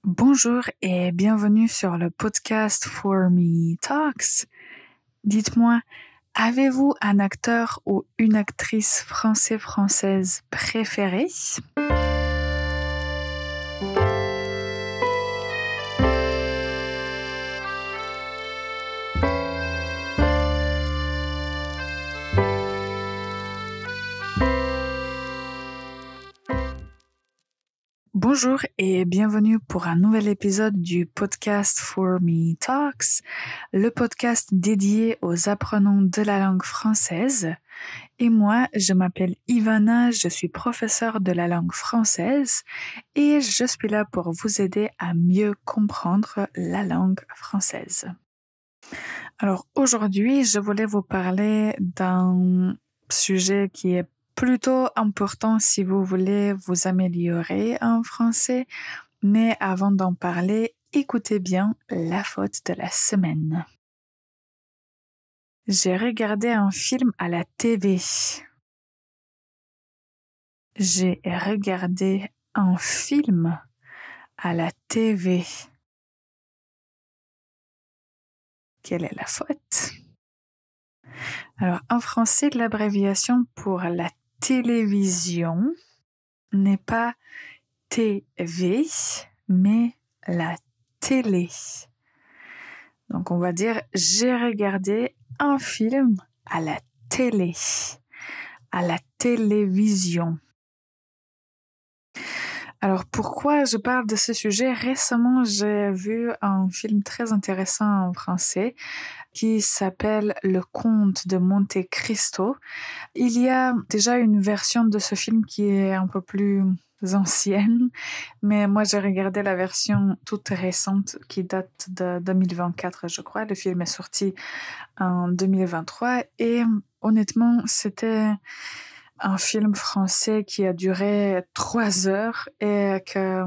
Bonjour et bienvenue sur le podcast For Me Talks. Dites-moi, avez-vous un acteur ou une actrice française préférée? Bonjour et bienvenue pour un nouvel épisode du podcast For Me Talks, le podcast dédié aux apprenants de la langue française. Et moi, je m'appelle Ivana, je suis professeure de la langue française et je suis là pour vous aider à mieux comprendre la langue française. Alors aujourd'hui, je voulais vous parler d'un sujet qui est plutôt important si vous voulez vous améliorer en français. Mais avant d'en parler, écoutez bien la faute de la semaine. J'ai regardé un film à la TV. J'ai regardé un film à la TV. Quelle est la faute? Alors, en français, l'abréviation pour la télévision n'est pas TV, mais la télé. Donc, on va dire, j'ai regardé un film à la télé, à la télévision. Alors, pourquoi je parle de ce sujet? Récemment, j'ai vu un film très intéressant en français qui s'appelle Le Comte de Monte Cristo. Il y a déjà une version de ce film qui est un peu plus ancienne, mais moi j'ai regardé la version toute récente qui date de 2024, je crois. Le film est sorti en 2023 et honnêtement, c'était un film français qui a duré 3 heures et que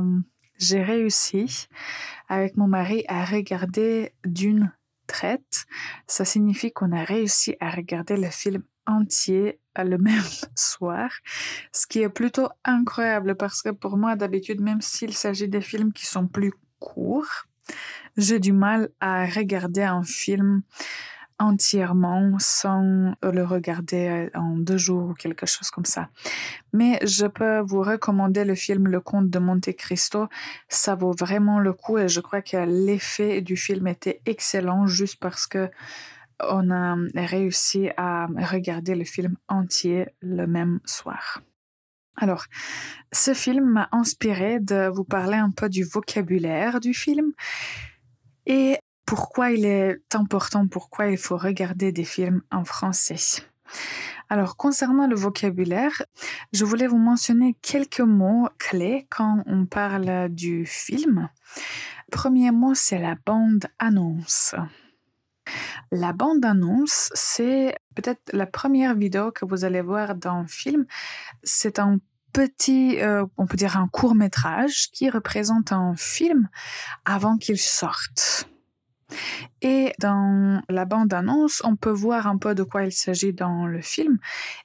j'ai réussi avec mon mari à regarder d'une traite. Ça signifie qu'on a réussi à regarder le film entier le même soir, ce qui est plutôt incroyable parce que pour moi, d'habitude, même s'il s'agit de films qui sont plus courts, j'ai du mal à regarder un film entièrement sans le regarder en 2 jours ou quelque chose comme ça. Mais je peux vous recommander le film Le Comte de Monte Cristo. Ça vaut vraiment le coup et je crois que l'effet du film était excellent juste parce que on a réussi à regarder le film entier le même soir. Alors, ce film m'a inspiré de vous parler un peu du vocabulaire du film et pourquoi il est important, pourquoi il faut regarder des films en français. Alors, concernant le vocabulaire, je voulais vous mentionner quelques mots clés quand on parle du film. Le premier mot, c'est la bande-annonce. La bande-annonce, c'est peut-être la première vidéo que vous allez voir dans le film. C'est un petit, on peut dire un court-métrage qui représente un film avant qu'il sorte. Et dans la bande-annonce, on peut voir un peu de quoi il s'agit dans le film.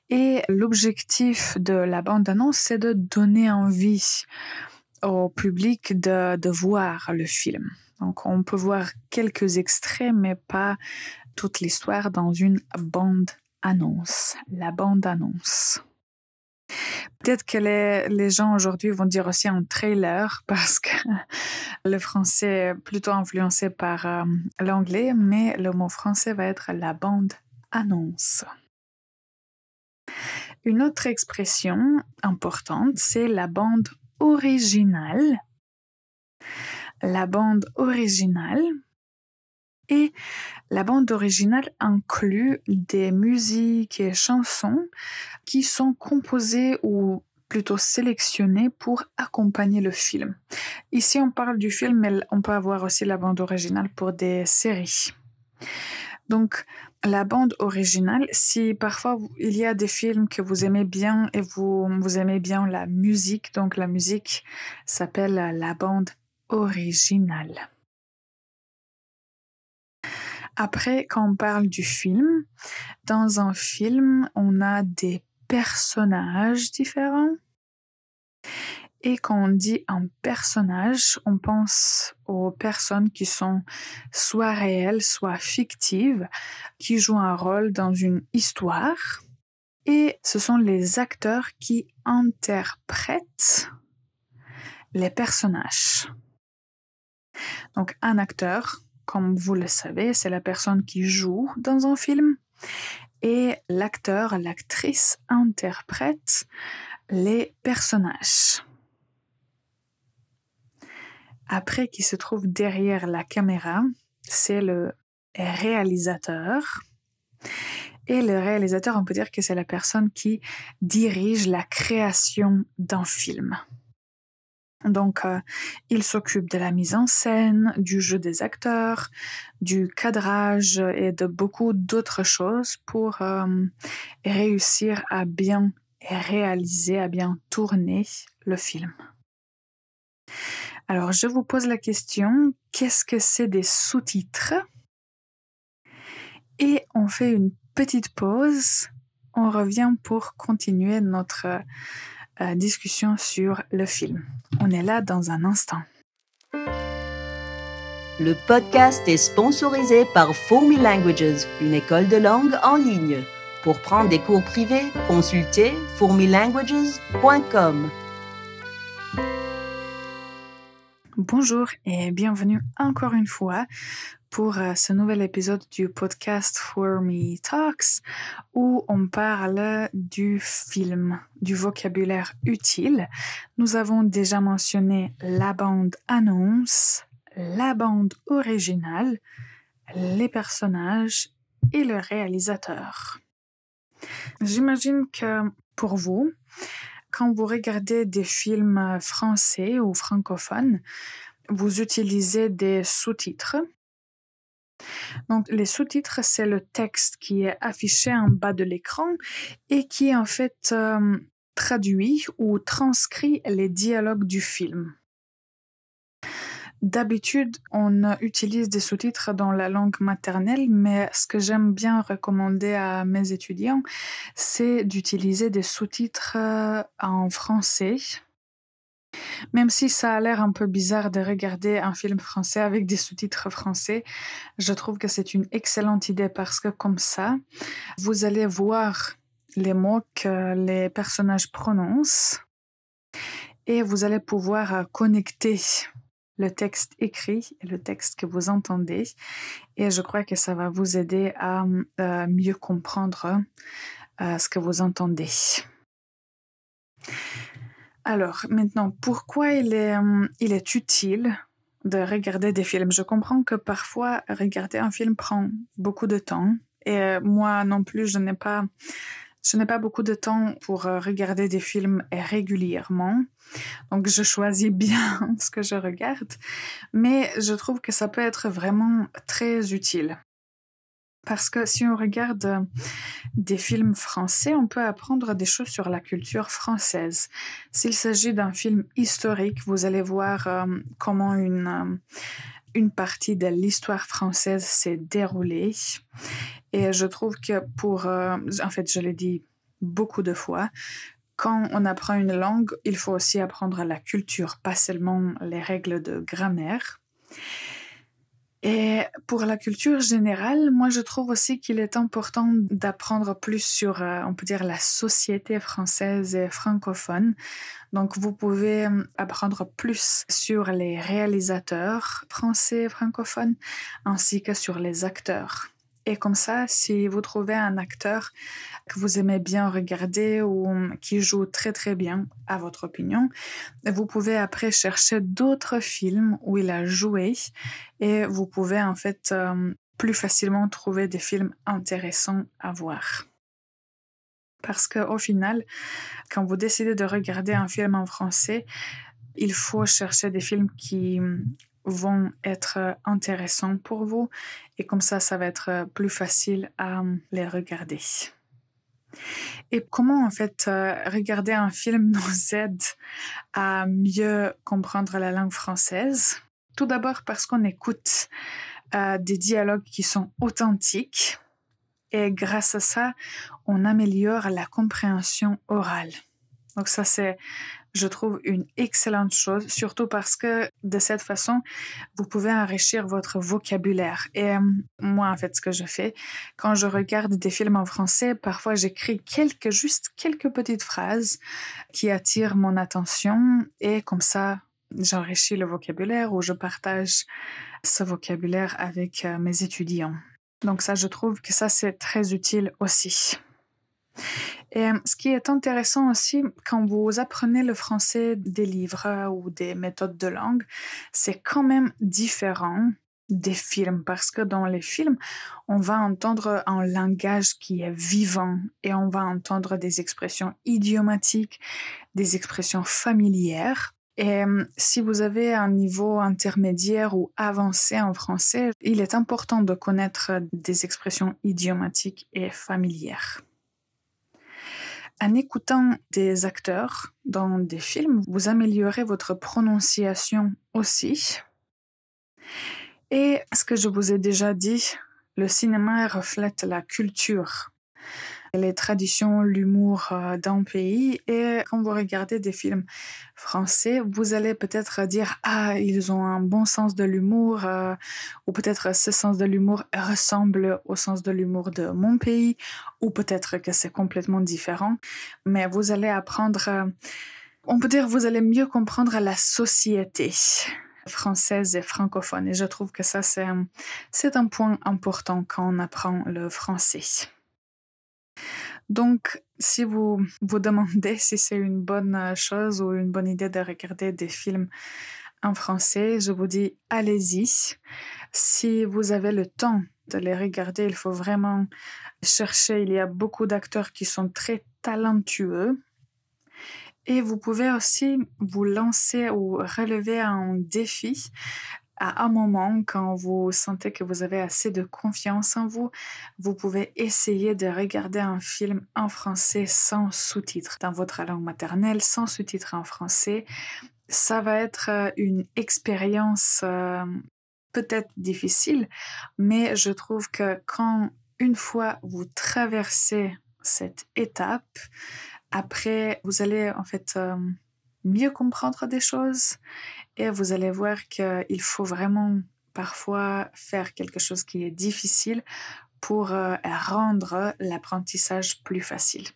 Et l'objectif de la bande-annonce, c'est de donner envie au public de voir le film. Donc, on peut voir quelques extraits, mais pas toute l'histoire dans une bande-annonce. La bande-annonce. Peut-être que les gens aujourd'hui vont dire aussi un trailer parce que le français est plutôt influencé par l'anglais, mais le mot français va être la bande-annonce. Une autre expression importante, c'est la bande originale. La bande originale. Et la bande originale inclut des musiques et chansons qui sont composées ou plutôt sélectionnées pour accompagner le film. Ici, on parle du film, mais on peut avoir aussi la bande originale pour des séries. Donc, la bande originale, si parfois il y a des films que vous aimez bien et vous aimez bien la musique, donc la musique s'appelle la bande originale. Après, quand on parle du film, dans un film, on a des personnages différents Et quand on dit un personnage, on pense aux personnes qui sont soit réelles, soit fictives, qui jouent un rôle dans une histoire. Et ce sont les acteurs qui interprètent les personnages. Donc un acteur, comme vous le savez, c'est la personne qui joue dans un film. Et l'acteur, l'actrice interprète les personnages. Après, qui se trouve derrière la caméra, c'est le réalisateur. Et le réalisateur, on peut dire que c'est la personne qui dirige la création d'un film. Donc, il s'occupe de la mise en scène, du jeu des acteurs, du cadrage et de beaucoup d'autres choses pour réussir à bien réaliser, à bien tourner le film. Alors, je vous pose la question, qu'est-ce que c'est des sous-titres? Et on fait une petite pause. On revient pour continuer notre discussion sur le film. On est là dans un instant. Le podcast est sponsorisé par For Me Languages, une école de langue en ligne. Pour prendre des cours privés, consultez formelanguages.com. Bonjour et bienvenue encore une fois pour ce nouvel épisode du podcast For Me Talks où on parle du film, du vocabulaire utile. Nous avons déjà mentionné la bande-annonce, la bande originale, les personnages et le réalisateur. J'imagine que pour vous, quand vous regardez des films français ou francophones, vous utilisez des sous-titres. Donc, les sous-titres, c'est le texte qui est affiché en bas de l'écran et qui en fait traduit ou transcrit les dialogues du film. D'habitude, on utilise des sous-titres dans la langue maternelle, mais ce que j'aime bien recommander à mes étudiants, c'est d'utiliser des sous-titres en français. Même si ça a l'air un peu bizarre de regarder un film français avec des sous-titres français, je trouve que c'est une excellente idée parce que comme ça, vous allez voir les mots que les personnages prononcent et vous allez pouvoir connecter le texte écrit et le texte que vous entendez. Et je crois que ça va vous aider à mieux comprendre ce que vous entendez. Alors, maintenant, pourquoi il est utile de regarder des films? Je comprends que parfois, regarder un film prend beaucoup de temps. Et moi non plus, je n'ai pas beaucoup de temps pour regarder des films régulièrement. Donc, je choisis bien ce que je regarde. Mais je trouve que ça peut être vraiment très utile. Parce que si on regarde des films français, on peut apprendre des choses sur la culture française. S'il s'agit d'un film historique, vous allez voir comment une partie de l'histoire française s'est déroulée. Et je trouve que en fait, je l'ai dit beaucoup de fois, quand on apprend une langue, il faut aussi apprendre la culture, pas seulement les règles de grammaire. Et pour la culture générale, moi je trouve aussi qu'il est important d'apprendre plus sur, on peut dire, la société française et francophone. Donc vous pouvez apprendre plus sur les réalisateurs français et francophones, ainsi que sur les acteurs. Et comme ça, si vous trouvez un acteur que vous aimez bien regarder ou qui joue très très bien, à votre opinion, vous pouvez après chercher d'autres films où il a joué et vous pouvez en fait plus facilement trouver des films intéressants à voir. Parce qu'au final, quand vous décidez de regarder un film en français, il faut chercher des films qui vont être intéressants pour vous et comme ça va être plus facile à les regarder. Et comment en fait regarder un film nous aide à mieux comprendre la langue française? Tout d'abord parce qu'on écoute des dialogues qui sont authentiques et grâce à ça, on améliore la compréhension orale. Donc ça, je trouve une excellente chose, surtout parce que de cette façon, vous pouvez enrichir votre vocabulaire. Et moi, en fait, ce que je fais, quand je regarde des films en français, parfois j'écris juste quelques petites phrases qui attirent mon attention et comme ça, j'enrichis le vocabulaire ou je partage ce vocabulaire avec mes étudiants. Donc ça, je trouve que ça, c'est très utile aussi. Et ce qui est intéressant aussi, quand vous apprenez le français des livres ou des méthodes de langue, c'est quand même différent des films, parce que dans les films, on va entendre un langage qui est vivant et on va entendre des expressions idiomatiques, des expressions familières. Et si vous avez un niveau intermédiaire ou avancé en français, il est important de connaître des expressions idiomatiques et familières. En écoutant des acteurs dans des films, vous améliorez votre prononciation aussi. Et ce que je vous ai déjà dit, le cinéma reflète la culture, les traditions, l'humour d'un pays. Et quand vous regardez des films français, vous allez peut-être dire « Ah, ils ont un bon sens de l'humour » ou peut-être ce sens de l'humour ressemble au sens de l'humour de mon pays ou peut-être que c'est complètement différent. Mais vous allez apprendre, on peut dire vous allez mieux comprendre la société française et francophone. Et je trouve que ça, c'est un point important quand on apprend le français. Donc, si vous vous demandez si c'est une bonne chose ou une bonne idée de regarder des films en français, je vous dis allez-y. Si vous avez le temps de les regarder, il faut vraiment chercher. Il y a beaucoup d'acteurs qui sont très talentueux. Et vous pouvez aussi vous lancer ou relever un défi à un moment quand vous sentez que vous avez assez de confiance en vous. Vous pouvez essayer de regarder un film en français sans sous-titres, dans votre langue maternelle, sans sous-titres en français. Ça va être une expérience peut-être difficile, mais je trouve que quand une fois vous traversez cette étape, après, vous allez en fait mieux comprendre des choses et vous allez voir qu'il faut vraiment parfois faire quelque chose qui est difficile pour rendre l'apprentissage plus facile.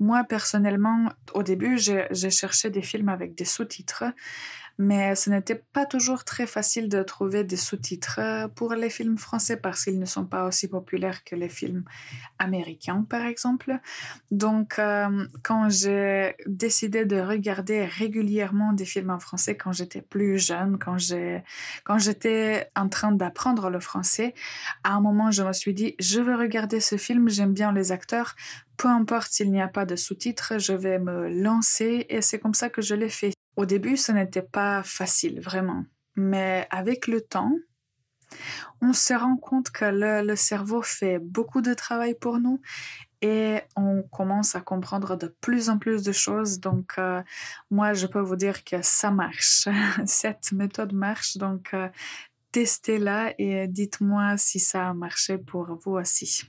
Moi, personnellement, au début, j'ai cherché des films avec des sous-titres, mais ce n'était pas toujours très facile de trouver des sous-titres pour les films français parce qu'ils ne sont pas aussi populaires que les films américains, par exemple. Donc, quand j'ai décidé de regarder régulièrement des films en français quand j'étais plus jeune, quand j'étais en train d'apprendre le français, à un moment, je me suis dit, je veux regarder ce film, j'aime bien les acteurs, peu importe s'il n'y a pas de sous-titres, je vais me lancer et c'est comme ça que je l'ai fait. Au début, ce n'était pas facile, vraiment. Mais avec le temps, on se rend compte que le cerveau fait beaucoup de travail pour nous et on commence à comprendre de plus en plus de choses. Donc, moi, je peux vous dire que ça marche. Cette méthode marche. Donc, testez-la et dites-moi si ça a marché pour vous aussi.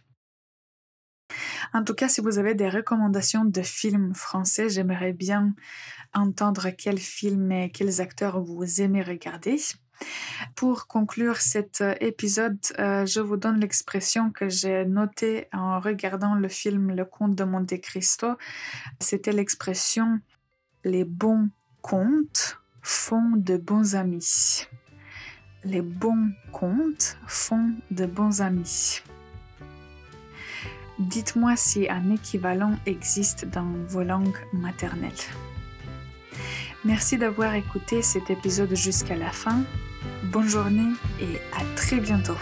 En tout cas, si vous avez des recommandations de films français, j'aimerais bien entendre quels films et quels acteurs vous aimez regarder. Pour conclure cet épisode, je vous donne l'expression que j'ai notée en regardant le film Le Comte de Monte Cristo. C'était l'expression « Les bons contes font de bons amis ». Les bons contes font de bons amis. Dites-moi si un équivalent existe dans vos langues maternelles. Merci d'avoir écouté cet épisode jusqu'à la fin. Bonne journée et à très bientôt.